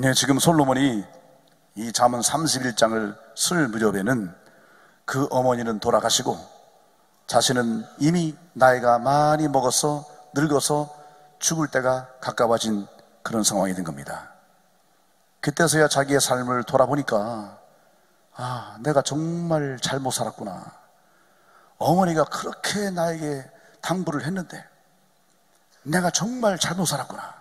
네, 지금 솔로몬이 이 잠언 31장을 쓸 무렵에는 그 어머니는 돌아가시고 자신은 이미 나이가 많이 먹어서 늙어서 죽을 때가 가까워진 그런 상황이 된 겁니다. 그때서야 자기의 삶을 돌아보니까 내가 정말 잘못 살았구나. 어머니가 그렇게 나에게 당부를 했는데 내가 정말 잘못 살았구나.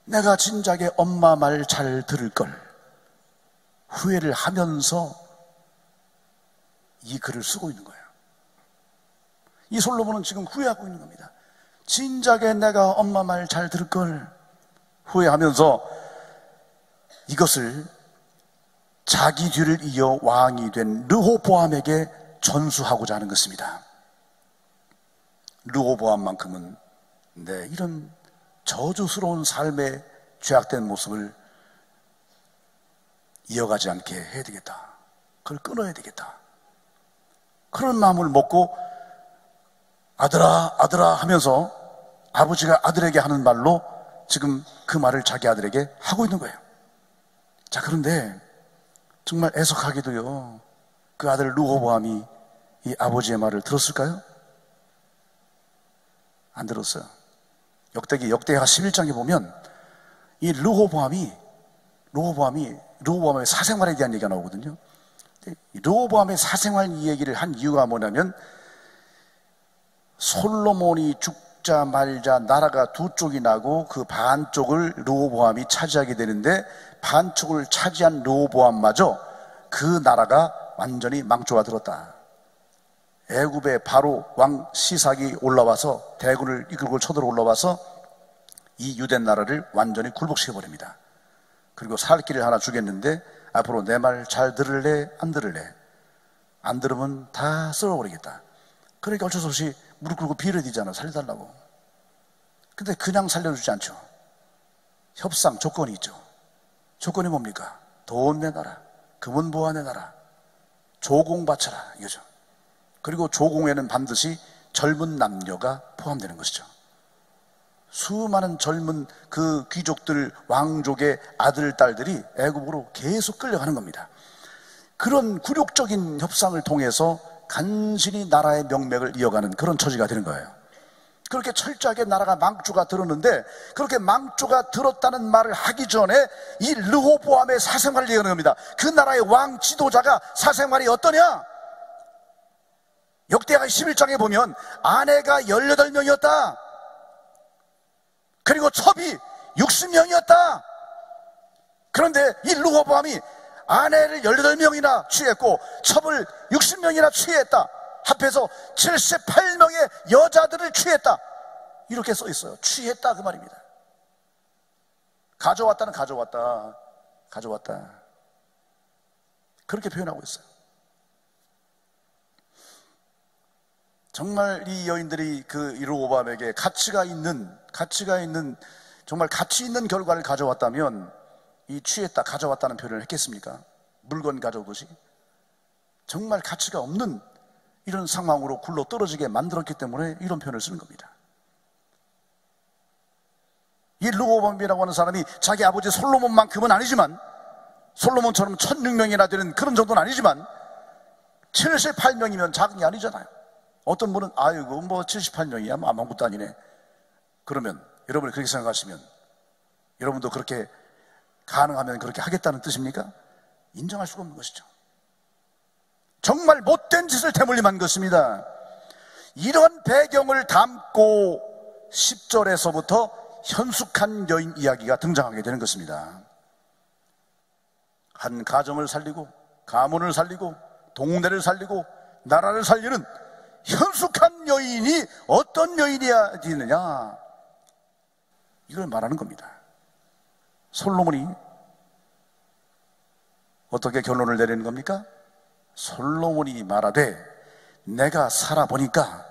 내가 진작에 엄마 말 잘 들을 걸. 후회를 하면서 이 글을 쓰고 있는 거예요. 이 솔로몬은 지금 후회하고 있는 겁니다. 진작에 내가 엄마 말 잘 들을 걸 후회하면서 이것을 자기 뒤를 이어 왕이 된 르호보암에게 전수하고자 하는 것입니다. 르호보암만큼은 이런 저주스러운 삶의 죄악된 모습을 이어가지 않게 해야 되겠다. 그걸 끊어야 되겠다. 그런 마음을 먹고 아들아 아들아 하면서 아버지가 아들에게 하는 말로 지금 그 말을 자기 아들에게 하고 있는 거예요. 자, 그런데 정말 애석하게도요, 그 아들 르호보암이 이 아버지의 말을 들었을까요? 안 들었어요. 역대하 11장에 보면 이 르호보암의 사생활에 대한 얘기가 나오거든요. 르호보암의 사생활 이야기를 한 이유가 뭐냐면, 솔로몬이 죽자 말자 나라가 두 쪽이 나고 그 반쪽을 르호보암이 차지하게 되는데, 반쪽을 차지한 르호보암마저 그 나라가 완전히 망조가 들었다. 애굽의 바로 왕 시삭이 올라와서 대군을 이끌고 쳐들어 올라와서 이 유대 나라를 완전히 굴복시켜버립니다. 그리고 살 길을 하나 주겠는데 앞으로 내 말 잘 들을래? 안 들을래? 안 들으면 다 썰어버리겠다. 그러니까 어쩔 수 없이 무릎 꿇고 빌어대잖아. 살려달라고. 근데 그냥 살려주지 않죠. 협상 조건이 있죠. 조건이 뭡니까? 돈 내놔라, 금은 보화 내놔라, 조공 바쳐라, 이거죠. 그리고 조공에는 반드시 젊은 남녀가 포함되는 것이죠. 수많은 젊은 그 귀족들, 왕족의 아들, 딸들이 애굽으로 계속 끌려가는 겁니다. 그런 굴욕적인 협상을 통해서 간신히 나라의 명맥을 이어가는 그런 처지가 되는 거예요. 그렇게 철저하게 나라가 망조가 들었는데, 그렇게 망조가 들었다는 말을 하기 전에 이 르호보암의 사생활을 얘기하는 겁니다. 그 나라의 왕 지도자가 사생활이 어떠냐? 역대하 11장에 보면 아내가 18명이었다. 그리고 첩이 60명이었다. 그런데 이 르호보암이 아내를 18명이나 취했고 첩을 60명이나 취했다. 합해서 78명의 여자들을 취했다. 이렇게 써 있어요. 취했다, 그 말입니다. 가져왔다는 가져왔다. 그렇게 표현하고 있어요. 정말 이 여인들이 그 르호보암에게 가치가 있는 정말 가치 있는 결과를 가져왔다면 이 취했다, 가져왔다는 표현을 했겠습니까? 물건 가져오듯이. 정말 가치가 없는 이런 상황으로 굴러 떨어지게 만들었기 때문에 이런 표현을 쓰는 겁니다. 이 르호보암이라고 하는 사람이 자기 아버지 솔로몬만큼은 아니지만, 솔로몬처럼 1600명이나 되는 그런 정도는 아니지만 78명이면 작은 게 아니잖아요. 어떤 분은 아이고 뭐 78명이야 뭐 아무것도 아니네. 그러면 여러분이 그렇게 생각하시면, 여러분도 그렇게 가능하면 그렇게 하겠다는 뜻입니까? 인정할 수가 없는 것이죠. 정말 못된 짓을 대물림한 것입니다. 이런 배경을 담고 10절에서부터 현숙한 여인 이야기가 등장하게 되는 것입니다. 한 가정을 살리고 가문을 살리고 동네를 살리고 나라를 살리는 현숙한 여인이 어떤 여인이야 되느냐, 이걸 말하는 겁니다. 솔로몬이 어떻게 결론을 내리는 겁니까? 솔로몬이 말하되 내가 살아보니까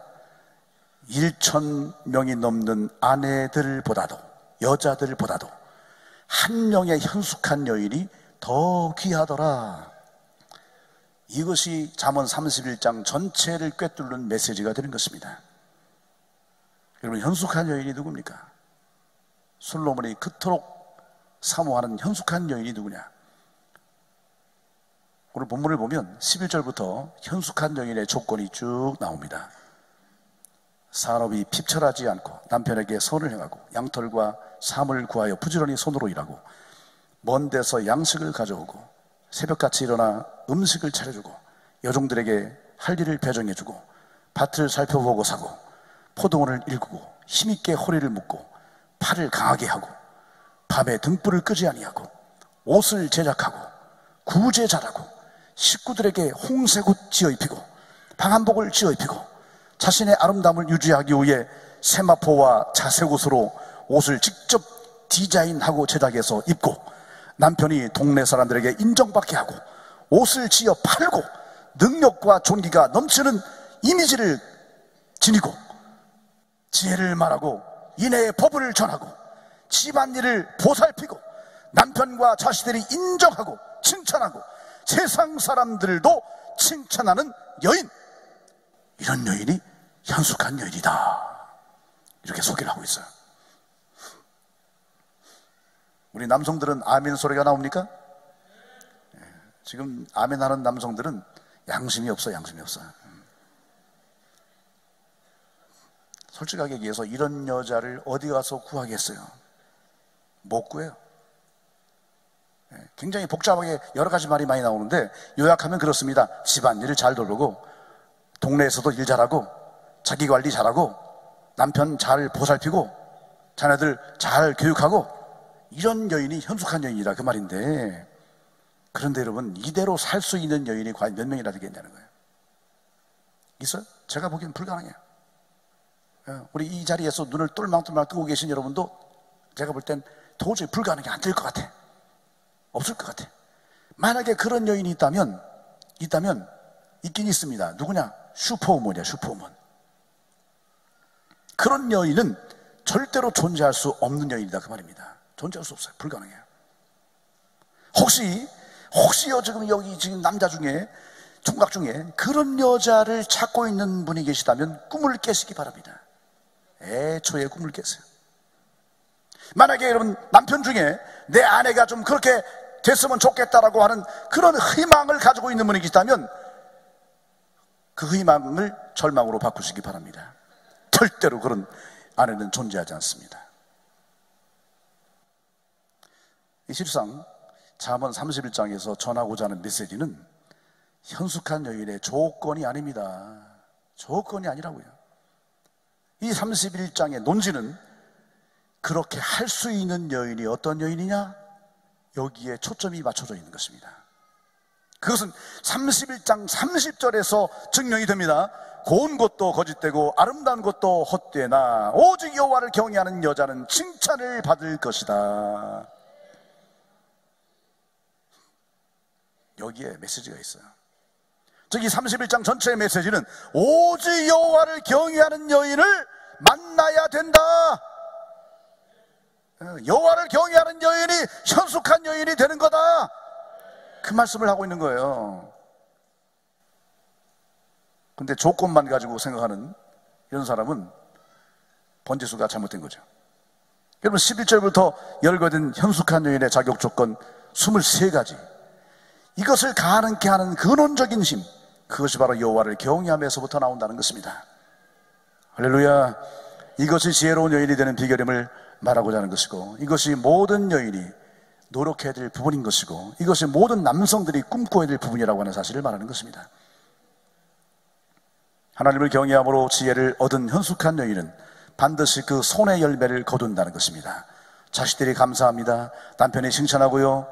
1000명이 넘는 아내들보다도, 여자들보다도 한 명의 현숙한 여인이 더 귀하더라. 이것이 잠언 31장 전체를 꿰뚫는 메시지가 되는 것입니다. 여러분, 현숙한 여인이 누굽니까? 솔로몬이 그토록 사모하는 현숙한 여인이 누구냐? 오늘 본문을 보면 11절부터 현숙한 여인의 조건이 쭉 나옵니다. 산업이 핍철하지 않고 남편에게 선을 행하고 양털과 삶을 구하여 부지런히 손으로 일하고 먼 데서 양식을 가져오고 새벽같이 일어나 음식을 차려주고 여종들에게 할 일을 배정해주고 밭을 살펴보고 사고 포도원을 일구고 힘있게 허리를 묶고 팔을 강하게 하고 밤에 등불을 끄지 아니하고 옷을 제작하고 구제 잘하고 식구들에게 홍색옷 지어 입히고 방한복을 지어 입히고 자신의 아름다움을 유지하기 위해 세마포와 자색옷으로 옷을 직접 디자인하고 제작해서 입고 남편이 동네 사람들에게 인정받게 하고 옷을 지어 팔고 능력과 존귀가 넘치는 이미지를 지니고 지혜를 말하고 인애의 법을 전하고 집안일을 보살피고 남편과 자식들이 인정하고 칭찬하고 세상 사람들도 칭찬하는 여인, 이런 여인이 현숙한 여인이다, 이렇게 소개를 하고 있어요. 우리 남성들은 아멘 소리가 나옵니까? 지금 아멘 하는 남성들은 양심이 없어요. 솔직하게 얘기해서 이런 여자를 어디 가서 구하겠어요? 못 구해요. 굉장히 복잡하게 여러 가지 말이 많이 나오는데 요약하면 그렇습니다. 집안일을 잘 돌보고 동네에서도 일 잘하고 자기 관리 잘하고 남편 잘 보살피고 자녀들 잘 교육하고 이런 여인이 현숙한 여인이라 그 말인데, 그런데 여러분, 이대로 살 수 있는 여인이 과연 몇 명이나 되겠냐는 거예요. 있어요? 제가 보기엔 불가능해요. 우리 이 자리에서 눈을 똘망똘망 뜨고 계신 여러분도 제가 볼 땐 도저히 불가능이 안 될 것 같아. 없을 것 같아. 만약에 그런 여인이 있다면 있긴 있습니다. 누구냐? 슈퍼우먼이야, 슈퍼우먼. 그런 여인은 절대로 존재할 수 없는 여인이다, 그 말입니다. 존재할 수 없어요. 불가능해요. 혹시요, 지금 남자 중에, 총각 중에 그런 여자를 찾고 있는 분이 계시다면 꿈을 깨시기 바랍니다. 애초에 꿈을 깨세요. 만약에 여러분 남편 중에 내 아내가 좀 그렇게 됐으면 좋겠다라고 하는 그런 희망을 가지고 있는 분이 계시다면 그 희망을 절망으로 바꾸시기 바랍니다. 절대로 그런 아내는 존재하지 않습니다. 이 실상 잠언 31장에서 전하고자 하는 메시지는 현숙한 여인의 조건이 아닙니다. 조건이 아니라고요. 이 31장의 논지는 그렇게 할 수 있는 여인이 어떤 여인이냐? 여기에 초점이 맞춰져 있는 것입니다. 그것은 31장 30절에서 증명이 됩니다. 고운 것도 거짓되고 아름다운 것도 헛되나 오직 여호와를 경외하는 여자는 칭찬을 받을 것이다. 여기에 메시지가 있어요. 즉 이 31장 전체의 메시지는 오직 여호와를 경외하는 여인을 만나야 된다. 여호와를 경외하는 여인이 현숙한 여인이 되는 거다, 그 말씀을 하고 있는 거예요. 근데 조건만 가지고 생각하는 이런 사람은 번지수가 잘못된 거죠. 여러분 11절부터 열거된 현숙한 여인의 자격 조건 23가지, 이것을 가능케 하는 근원적인 힘, 그것이 바로 여호와를 경외함에서부터 나온다는 것입니다. 할렐루야. 이것이 지혜로운 여인이 되는 비결임을 말하고자 하는 것이고, 이것이 모든 여인이 노력해야 될 부분인 것이고, 이것이 모든 남성들이 꿈꿔야 될 부분이라고 하는 사실을 말하는 것입니다. 하나님을 경외함으로 지혜를 얻은 현숙한 여인은 반드시 그 손의 열매를 거둔다는 것입니다. 자식들이 감사합니다. 남편이 칭찬하고요.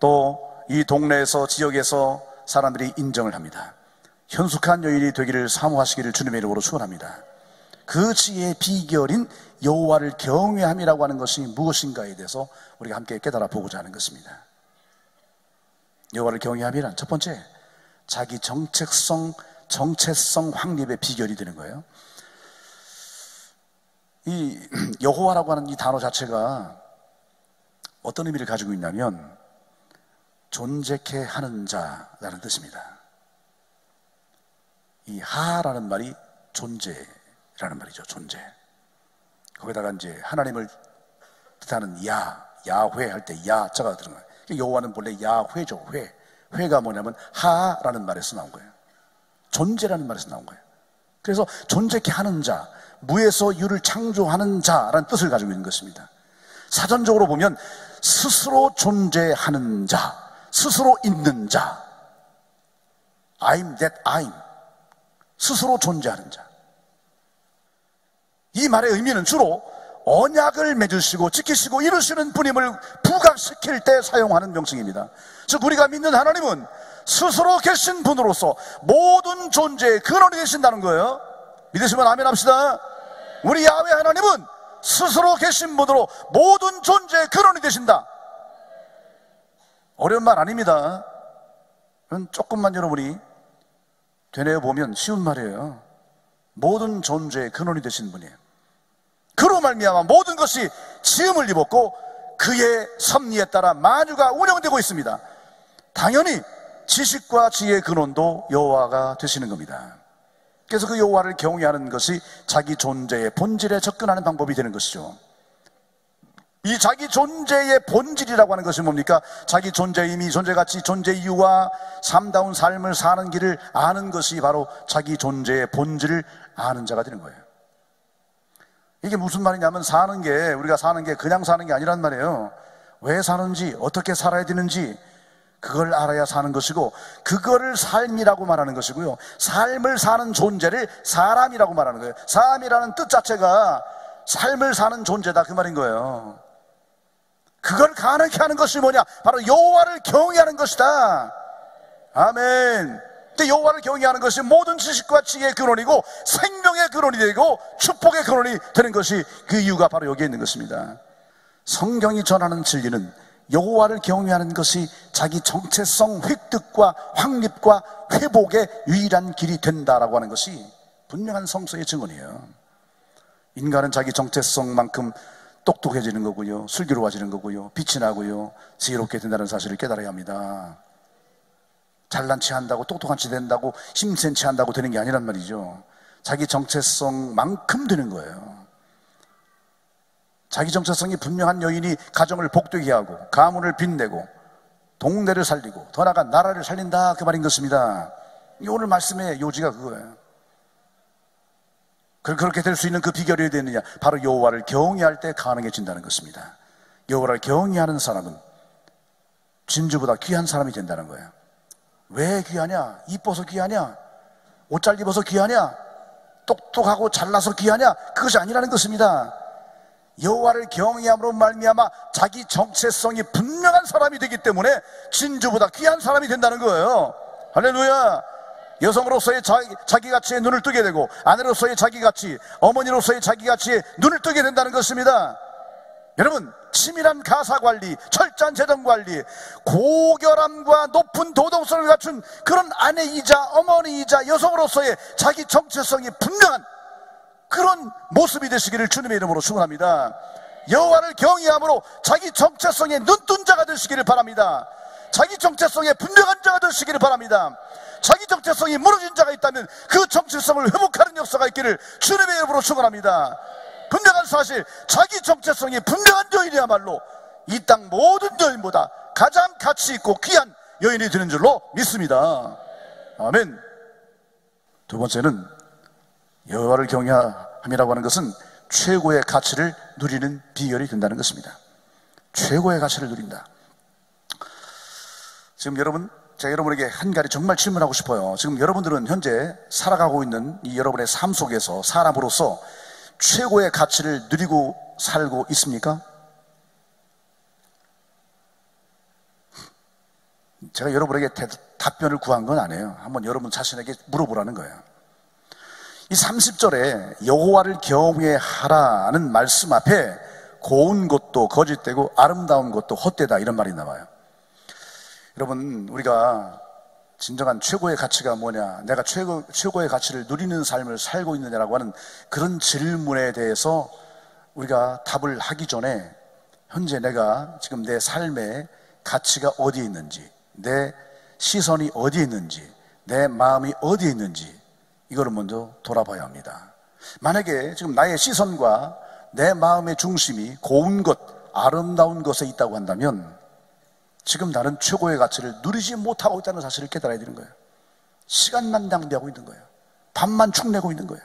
또 이 동네에서, 지역에서 사람들이 인정을 합니다. 현숙한 여인이 되기를 사모하시기를 주님의 이름으로 축원합니다. 그 지혜의 비결인 여호와를 경외함이라고 하는 것이 무엇인가에 대해서 우리가 함께 깨달아 보고자 하는 것입니다. 여호와를 경외함이란 첫 번째, 자기 정체성 확립의 비결이 되는 거예요. 이 여호와라고 하는 이 단어 자체가 어떤 의미를 가지고 있냐면 존재케 하는 자라는 뜻입니다. 이 하라는 말이 존재라는 말이죠. 존재. 거기다가 이제 하나님을 뜻하는 야훼 할 때 야자가 들어가요. 여호와는 본래 야훼죠. 회가 뭐냐면 하라는 말에서 나온 거예요. 존재라는 말에서 나온 거예요. 그래서 존재케 하는 자, 무에서 유를 창조하는 자라는 뜻을 가지고 있는 것입니다. 사전적으로 보면 스스로 존재하는 자, 스스로 있는 자, I'm that I'm, 스스로 존재하는 자. 이 말의 의미는 주로 언약을 맺으시고 지키시고 이루시는 분임을 부각시킬 때 사용하는 명칭입니다. 즉 우리가 믿는 하나님은 스스로 계신 분으로서 모든 존재의 근원이 되신다는 거예요. 믿으시면 아멘 합시다. 우리 야훼 하나님은 스스로 계신 분으로 모든 존재의 근원이 되신다. 어려운 말 아닙니다. 조금만 여러분이 되뇌어 보면 쉬운 말이에요. 모든 존재의 근원이 되신 분이에요. 그로 말미암아 모든 것이 지음을 입었고 그의 섭리에 따라 만유가 운영되고 있습니다. 당연히 지식과 지혜의 근원도 여호와가 되시는 겁니다. 그래서 그 여호와를 경외하는 것이 자기 존재의 본질에 접근하는 방법이 되는 것이죠. 이 자기 존재의 본질이라고 하는 것이 뭡니까? 자기 존재의 의미, 존재 가치, 존재 이유와 삶다운 삶을 사는 길을 아는 것이 바로 자기 존재의 본질을 아는 자가 되는 거예요. 이게 무슨 말이냐면 우리가 사는 게 그냥 사는 게 아니란 말이에요. 왜 사는지, 어떻게 살아야 되는지 그걸 알아야 사는 것이고, 그거를 삶이라고 말하는 것이고요, 삶을 사는 존재를 사람이라고 말하는 거예요. 사람이라는 뜻 자체가 삶을 사는 존재다 그 말인 거예요. 그걸 가능케 하는 것이 뭐냐? 바로 여호와를 경외하는 것이다. 아멘. 근데 여호와를 경외하는 것이 모든 지식과 지혜의 근원이고 생명의 근원이 되고 축복의 근원이 되는 것이 그 이유가 바로 여기에 있는 것입니다. 성경이 전하는 진리는 여호와를 경외하는 것이 자기 정체성 획득과 확립과 회복의 유일한 길이 된다라고 하는 것이 분명한 성서의 증언이에요. 인간은 자기 정체성만큼 똑똑해지는 거고요, 슬기로워지는 거고요, 빛이 나고요, 지혜롭게 된다는 사실을 깨달아야 합니다. 잘난 체 한다고 똑똑한 체 된다고 힘센 체 한다고 되는 게 아니란 말이죠. 자기 정체성만큼 되는 거예요. 자기 정체성이 분명한 여인이 가정을 복되게 하고 가문을 빛내고 동네를 살리고 더 나아가 나라를 살린다 그 말인 것입니다. 오늘 말씀의 요지가 그거예요. 그렇게 될 수 있는 그 비결이 어디 있느냐? 바로 여호와를 경외할 때 가능해진다는 것입니다. 여호와를 경외하는 사람은 진주보다 귀한 사람이 된다는 거예요. 왜 귀하냐? 이뻐서 귀하냐? 옷 잘 입어서 귀하냐? 똑똑하고 잘나서 귀하냐? 그것이 아니라는 것입니다. 여호와를 경외함으로 말미암아 자기 정체성이 분명한 사람이 되기 때문에 진주보다 귀한 사람이 된다는 거예요. 할렐루야. 여성으로서의 자기 가치에 눈을 뜨게 되고, 아내로서의 자기 가치, 어머니로서의 자기 가치에 눈을 뜨게 된다는 것입니다. 여러분, 치밀한 가사관리, 철저한 재정관리, 고결함과 높은 도덕성을 갖춘 그런 아내이자 어머니이자 여성으로서의 자기 정체성이 분명한 그런 모습이 되시기를 주님의 이름으로 축원합니다. 여호와를 경외함으로 자기 정체성에 눈뜬 자가 되시기를 바랍니다. 자기 정체성에 분명한 자가 되시기를 바랍니다. 자기 정체성이 무너진 자가 있다면 그 정체성을 회복하는 역사가 있기를 주님의 이름으로 축원합니다. 분명한 사실, 자기 정체성이 분명한 여인이야말로 이 땅 모든 여인보다 가장 가치 있고 귀한 여인이 되는 줄로 믿습니다. 아멘. 두 번째는 여호와를 경외함이라고 하는 것은 최고의 가치를 누리는 비결이 된다는 것입니다. 최고의 가치를 누린다. 지금 제가 여러분에게 한 가지 정말 질문하고 싶어요. 지금 여러분들은 현재 살아가고 있는 이 여러분의 삶 속에서 사람으로서 최고의 가치를 누리고 살고 있습니까? 제가 여러분에게 답변을 구한 건 아니에요. 한번 여러분 자신에게 물어보라는 거예요. 이 30절에 여호와를 경외하라는 말씀 앞에 고운 것도 거짓되고 아름다운 것도 헛되다 이런 말이 나와요. 여러분, 우리가 진정한 최고의 가치가 뭐냐, 내가 최고의 가치를 누리는 삶을 살고 있느냐라고 하는 그런 질문에 대해서 우리가 답을 하기 전에 현재 내가 지금 내 삶의 가치가 어디에 있는지, 내 시선이 어디에 있는지, 내 마음이 어디에 있는지 이거를 먼저 돌아봐야 합니다. 만약에 지금 나의 시선과 내 마음의 중심이 고운 것, 아름다운 것에 있다고 한다면 지금 나는 최고의 가치를 누리지 못하고 있다는 사실을 깨달아야 되는 거예요. 시간만 낭비하고 있는 거예요. 밥만 축내고 있는 거예요.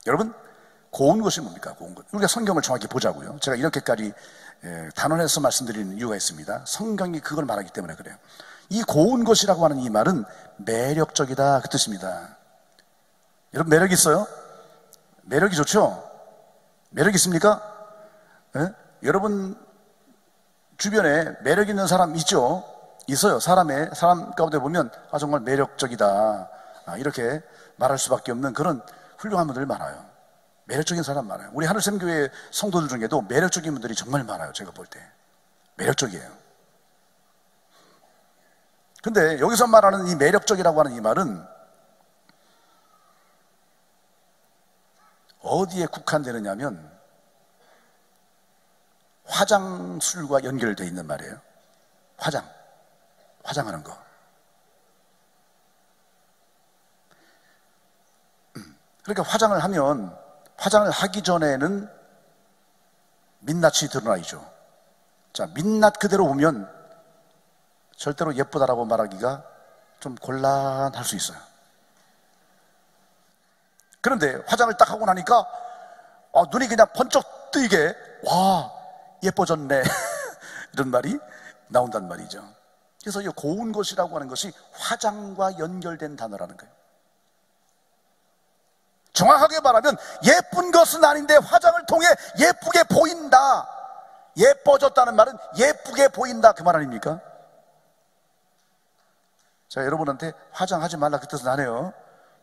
여러분, 고운 것이 뭡니까? 고운 것. 우리가 성경을 정확히 보자고요. 제가 이렇게까지 단언해서 말씀드리는 이유가 있습니다. 성경이 그걸 말하기 때문에 그래요. 이 고운 것이라고 하는 이 말은 매력적이다, 그 뜻입니다. 여러분, 매력 있어요? 매력이 좋죠? 매력 있습니까? 네? 여러분 주변에 매력 있는 사람 있죠? 있어요. 사람 가운데 보면 정말 매력적이다, 이렇게 말할 수밖에 없는 그런 훌륭한 분들이 많아요. 매력적인 사람 많아요. 우리 하늘샘교회 성도들 중에도 매력적인 분들이 정말 많아요. 제가 볼 때 매력적이에요. 근데 여기서 말하는 이 매력적이라고 하는 이 말은 어디에 국한되느냐면 화장술과 연결되어 있는 말이에요. 화장하는 거. 그러니까 화장을 하기 전에는 민낯이 드러나죠. 자, 민낯 그대로 보면 절대로 예쁘다라고 말하기가 좀 곤란할 수 있어요. 그런데 화장을 딱 하고 나니까 눈이 그냥 번쩍 뜨이게, 와, 예뻐졌네 이런 말이 나온단 말이죠. 그래서 이 고운 것이라고 하는 것이 화장과 연결된 단어라는 거예요. 정확하게 말하면 예쁜 것은 아닌데 화장을 통해 예쁘게 보인다. 예뻐졌다는 말은 예쁘게 보인다, 그 말 아닙니까? 제가 여러분한테 화장하지 말라 그 뜻은 안 해요.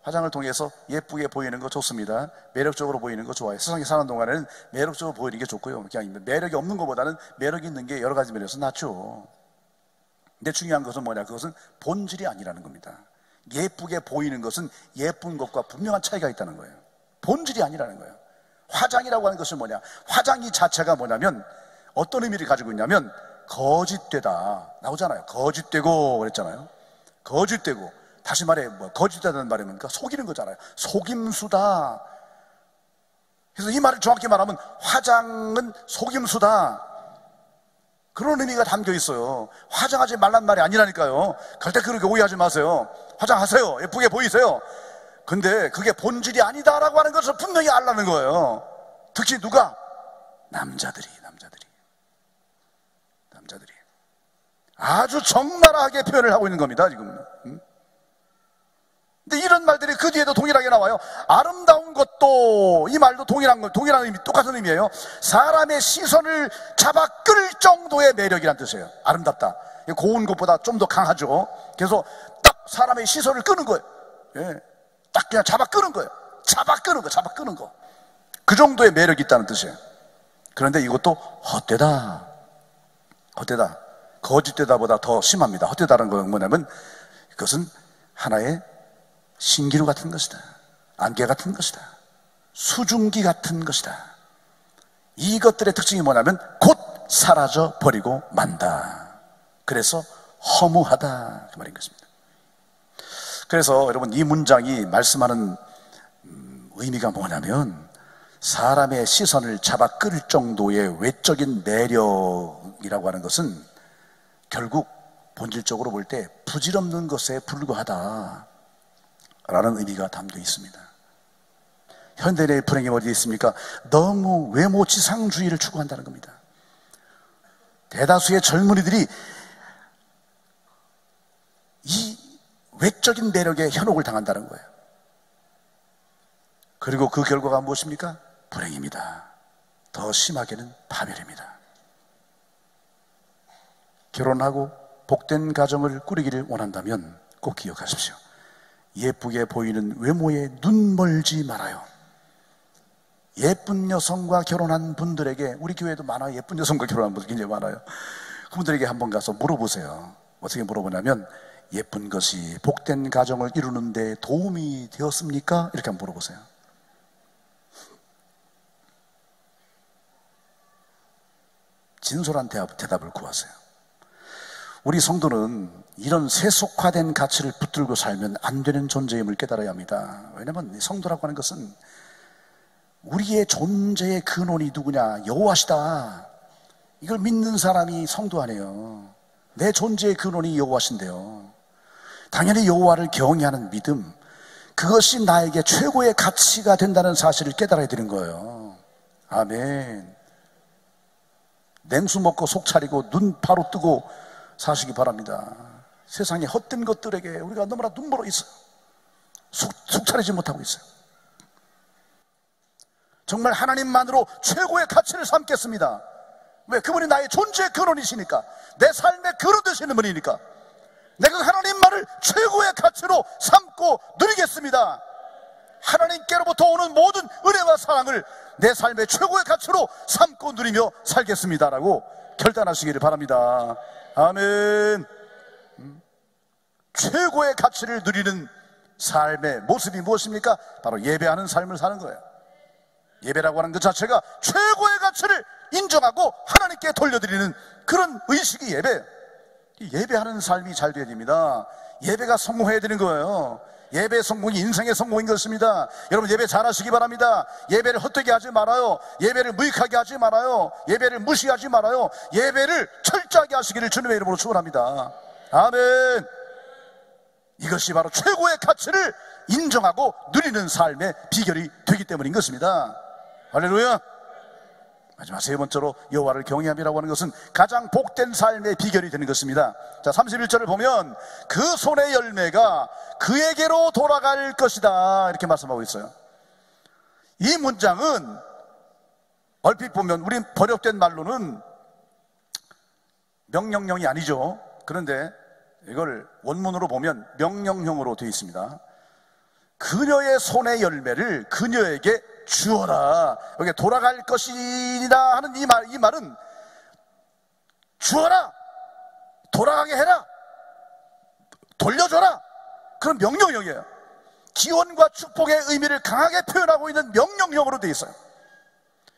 화장을 통해서 예쁘게 보이는 거 좋습니다. 매력적으로 보이는 거 좋아요. 세상에 사는 동안에는 매력적으로 보이는 게 좋고요. 그냥 매력이 없는 것보다는 매력이 있는 게 여러 가지 면에서 낫죠. 근데 중요한 것은 뭐냐? 그것은 본질이 아니라는 겁니다. 예쁘게 보이는 것은 예쁜 것과 분명한 차이가 있다는 거예요. 본질이 아니라는 거예요. 화장이라고 하는 것은 뭐냐? 화장이 자체가 뭐냐면 어떤 의미를 가지고 있냐면 거짓되다 나오잖아요. 거짓되고 그랬잖아요. 거짓되고, 다시 말해 거짓되다는 말이 뭡니까? 속이는 거잖아요. 속임수다. 그래서 이 말을 정확히 말하면 화장은 속임수다, 그런 의미가 담겨 있어요. 화장하지 말란 말이 아니라니까요. 절대 그렇게 오해하지 마세요. 화장하세요. 예쁘게 보이세요. 근데 그게 본질이 아니다라고 하는 것을 분명히 알라는 거예요. 특히 누가? 남자들이 아주 적나라하게 표현을 하고 있는 겁니다, 지금. 근데 이런 말들이 그 뒤에도 동일하게 나와요. 아름다운 것도, 이 말도 동일한 의미, 똑같은 의미예요. 사람의 시선을 잡아 끌 정도의 매력이란 뜻이에요. 아름답다. 고운 것보다 좀 더 강하죠. 그래서 딱 사람의 시선을 끄는 거예요. 예. 딱 그냥 잡아 끄는 거예요. 잡아 끄는 거. 그 정도의 매력이 있다는 뜻이에요. 그런데 이것도 헛되다. 거짓되다보다 더 심합니다. 헛되다는 건 뭐냐면 그것은 하나의 신기루 같은 것이다. 안개 같은 것이다. 수증기 같은 것이다. 이것들의 특징이 뭐냐면 곧 사라져 버리고 만다. 그래서 허무하다, 그 말인 것입니다. 그래서 여러분, 이 문장이 말씀하는 의미가 뭐냐면 사람의 시선을 잡아 끌 정도의 외적인 매력이라고 하는 것은 결국 본질적으로 볼 때 부질없는 것에 불과하다 라는 의미가 담겨 있습니다. 현대인의 불행이 어디에 있습니까? 너무 외모지상주의를 추구한다는 겁니다. 대다수의 젊은이들이 이 외적인 매력에 현혹을 당한다는 거예요. 그리고 그 결과가 무엇입니까? 불행입니다. 더 심하게는 파멸입니다. 결혼하고 복된 가정을 꾸리기를 원한다면 꼭 기억하십시오. 예쁘게 보이는 외모에 눈 멀지 말아요. 예쁜 여성과 결혼한 분들에게, 우리 교회도 많아요. 예쁜 여성과 결혼한 분들 굉장히 많아요. 그분들에게 한번 가서 물어보세요. 어떻게 물어보냐면, 예쁜 것이 복된 가정을 이루는 데 도움이 되었습니까? 이렇게 한번 물어보세요. 진솔한 대답을 구하세요. 우리 성도는 이런 세속화된 가치를 붙들고 살면 안 되는 존재임을 깨달아야 합니다. 왜냐하면 성도라고 하는 것은 우리의 존재의 근원이 누구냐? 여호와시다. 이걸 믿는 사람이 성도 아니에요. 내 존재의 근원이 여호와신데요. 당연히 여호와를 경외하는 믿음, 그것이 나에게 최고의 가치가 된다는 사실을 깨달아야 되는 거예요. 아멘. 냉수 먹고 속 차리고 눈 바로 뜨고 사시기 바랍니다. 세상의 헛된 것들에게 우리가 너무나 눈멀어 있어요. 속 차리지 못하고 있어요. 정말 하나님만으로 최고의 가치를 삼겠습니다. 왜? 그분이 나의 존재의 근원이시니까, 내 삶의 근원 되시는 분이니까 내가 하나님만을 최고의 가치로 삼고 누리겠습니다. 하나님께로부터 오는 모든 은혜와 사랑을 내 삶의 최고의 가치로 삼고 누리며 살겠습니다라고 결단하시기를 바랍니다. 아멘. 최고의 가치를 누리는 삶의 모습이 무엇입니까? 바로 예배하는 삶을 사는 거예요. 예배라고 하는 그 자체가 최고의 가치를 인정하고 하나님께 돌려드리는 그런 의식이 예배예요. 예배하는 삶이 잘 돼야 됩니다. 예배가 성공해야 되는 거예요. 예배의 성공이 인생의 성공인 것입니다. 여러분, 예배 잘하시기 바랍니다. 예배를 헛되게 하지 말아요. 예배를 무익하게 하지 말아요. 예배를 무시하지 말아요. 예배를 철저하게 하시기를 주님의 이름으로 축원합니다. 아멘. 이것이 바로 최고의 가치를 인정하고 누리는 삶의 비결이 되기 때문인 것입니다. 할렐루야. 마지막 세 번째로 여호와를 경외함이라고 하는 것은 가장 복된 삶의 비결이 되는 것입니다. 자, 31절을 보면 그 손의 열매가 그에게로 돌아갈 것이다, 이렇게 말씀하고 있어요. 이 문장은 얼핏 보면 우린 번역된 말로는 명령형이 아니죠. 그런데 이걸 원문으로 보면 명령형으로 되어 있습니다. 그녀의 손의 열매를 그녀에게 주어라. 여기 돌아갈 것이다 하는 이 말은 주어라, 돌아가게 해라, 돌려줘라, 그런 명령형이에요. 기원과 축복의 의미를 강하게 표현하고 있는 명령형으로 되어 있어요.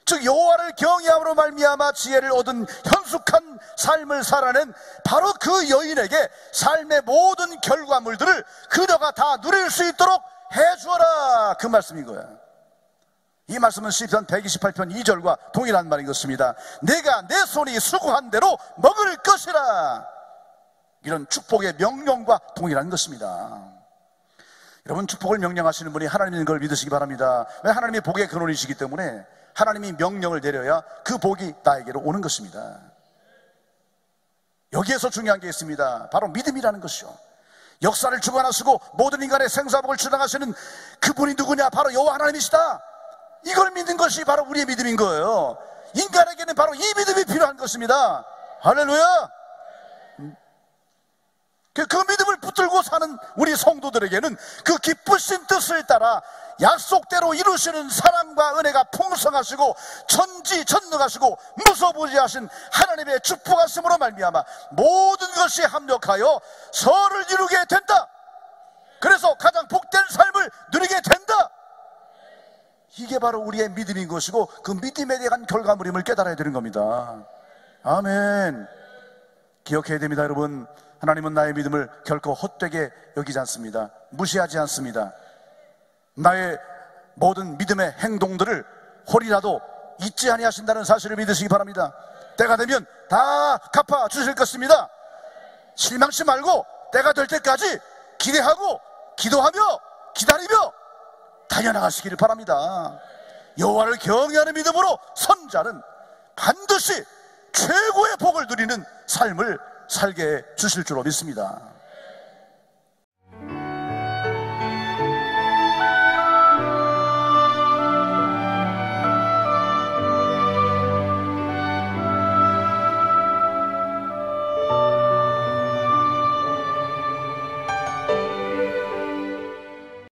즉 여호와를 경외함으로 말미암아 지혜를 얻은 현숙한 삶을 살아낸 바로 그 여인에게 삶의 모든 결과물들을 그녀가 다 누릴 수 있도록 해주어라, 그 말씀인 거예요. 이 말씀은 시편 128편 2절과 동일한 말인 것입니다. 내가 내 손이 수고한 대로 먹을 것이라. 이런 축복의 명령과 동일한 것입니다. 여러분, 축복을 명령하시는 분이 하나님인 걸 믿으시기 바랍니다. 왜? 하나님이 복의 근원이시기 때문에 하나님이 명령을 내려야 그 복이 나에게로 오는 것입니다. 여기에서 중요한 게 있습니다. 바로 믿음이라는 것이죠. 역사를 주관하시고 모든 인간의 생사복을 주장하시는 그분이 누구냐? 바로 여호와 하나님이시다. 이걸 믿는 것이 바로 우리의 믿음인 거예요. 인간에게는 바로 이 믿음이 필요한 것입니다. 할렐루야. 그 믿음을 붙들고 사는 우리 성도들에게는 그 기쁘신 뜻을 따라 약속대로 이루시는 사랑과 은혜가 풍성하시고 전지전능하시고 무소부지하신 하나님의 축복하심으로 말미암아 모든 것이 합력하여 선을 이루게 된다. 그래서 가장 복된 삶을 누리게 된다. 이게 바로 우리의 믿음인 것이고 그 믿음에 대한 결과물임을 깨달아야 되는 겁니다. 아멘. 기억해야 됩니다, 여러분. 하나님은 나의 믿음을 결코 헛되게 여기지 않습니다. 무시하지 않습니다. 나의 모든 믿음의 행동들을 홀이라도 잊지 아니하신다는 사실을 믿으시기 바랍니다. 때가 되면 다 갚아 주실 것입니다. 실망치 말고 때가 될 때까지 기대하고 기도하며 기다리며 달려나가시기를 바랍니다. 여호와를 경외하는 믿음으로 선 자는 반드시 최고의 복을 누리는 삶을 살게 해 주실 줄로 믿습니다.